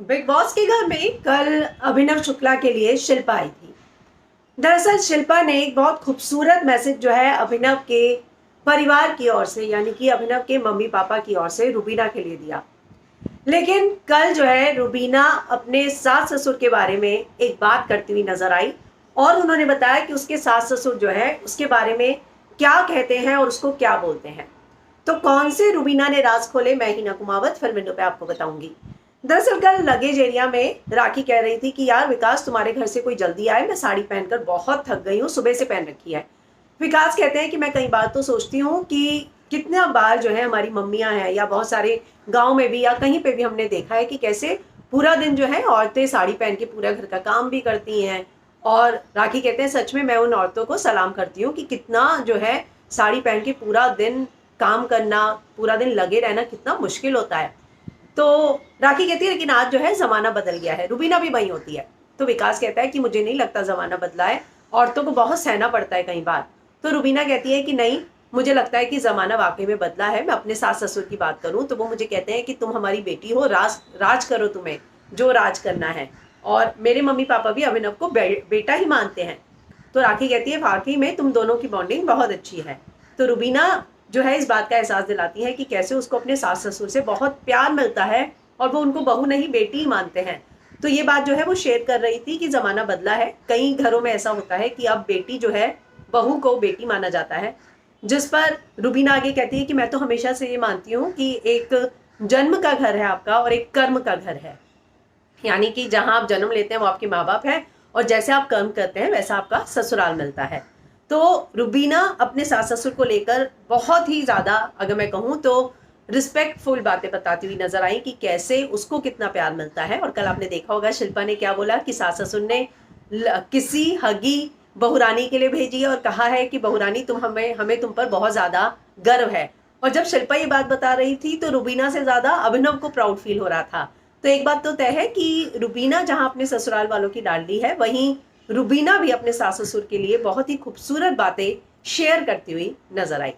Big boss के घर में कल अभिनव शुक्ला के लिए शिल्पा आई थी। दरअसल शिल्पा ने एक बहुत खूबसूरत मैसेज जो है अभिनव के परिवार की ओर से, यानी कि अभिनव के मम्मी पापा की ओर से रुबीना के लिए दिया। लेकिन कल जो है रुबीना अपने सास ससुर के बारे में एक बात करती हुई नजर आई और उन्होंने बताया कि उसके सास ससुर जो है उसके बारे में क्या कहते हैं और उसको क्या बोलते हैं। तो कौन से रुबीना ने राज खोले, मैं हिना कुमावत फिल्म विंडो पे आपको बताऊंगी। दरअसल कल लगेज एरिया में राखी कह रही थी कि यार विकास, तुम्हारे घर से कोई जल्दी आए, मैं साड़ी पहनकर बहुत थक गई हूँ, सुबह से पहन रखी है। विकास कहते हैं कि मैं कई बार तो सोचती हूँ कि कितना बार जो है हमारी मम्मियाँ हैं या बहुत सारे गाँव में भी या कहीं पे भी हमने देखा है कि कैसे पूरा दिन जो है औरतें साड़ी पहन के पूरा घर का काम भी करती हैं। और राखी कहते हैं सच में मैं उन औरतों को सलाम करती हूँ कि कितना जो है साड़ी पहन के पूरा दिन काम करना, पूरा दिन लगे रहना कितना मुश्किल होता है। तो राखी कहती है लेकिन आज जो है जमाना बदल गया है। रुबीना भी वही होती है। तो विकास कहता है कि मुझे नहीं लगता जमाना बदला है, औरतों को बहुत सहना पड़ता है कई बार। तो रुबीना कहती है कि नहीं, मुझे लगता है कि जमाना वाकई में बदला है। मैं अपने सास ससुर की बात करूं तो वो मुझे कहते हैं कि तुम हमारी बेटी हो, राज राज करो, तुम्हें जो राज करना है। और मेरे मम्मी पापा भी अभिनव को बेटा ही मानते हैं। तो राखी कहती है वाकई में तुम दोनों की बॉन्डिंग बहुत अच्छी है। तो रुबीना जो है इस बात का एहसास दिलाती है कि कैसे उसको अपने सास ससुर से बहुत प्यार मिलता है और वो उनको बहू नहीं बेटी ही मानते हैं। तो ये बात जो है वो शेयर कर रही थी कि जमाना बदला है। कई घरों में ऐसा होता है कि अब बेटी जो है बहू को बेटी माना जाता है। जिस पर रुबीना आगे कहती है कि मैं तो हमेशा से ये मानती हूँ कि एक जन्म का घर है आपका और एक कर्म का घर है। यानी कि जहां आप जन्म लेते हैं वो आपके माँ बाप है और जैसे आप कर्म करते हैं वैसा आपका ससुराल मिलता है। तो रुबीना अपने सास ससुर को लेकर बहुत ही ज्यादा, अगर मैं कहूँ तो रिस्पेक्टफुल बातें बताती हुई नजर आई कि कैसे उसको कितना प्यार मिलता है। और कल आपने देखा होगा शिल्पा ने क्या बोला कि सास ससुर ने किसी हगी बहुरानी के लिए भेजी है और कहा है कि बहुरानी तुम हमें हमें तुम पर बहुत ज्यादा गर्व है। और जब शिल्पा ये बात बता रही थी तो रुबीना से ज्यादा अभिनव को प्राउड फील हो रहा था। तो एक बात तो तय है कि रुबीना जहां अपने ससुराल वालों की लाडली है, वहीं रुबीना भी अपने सास ससुर के लिए बहुत ही खूबसूरत बातें शेयर करती हुई नजर आई।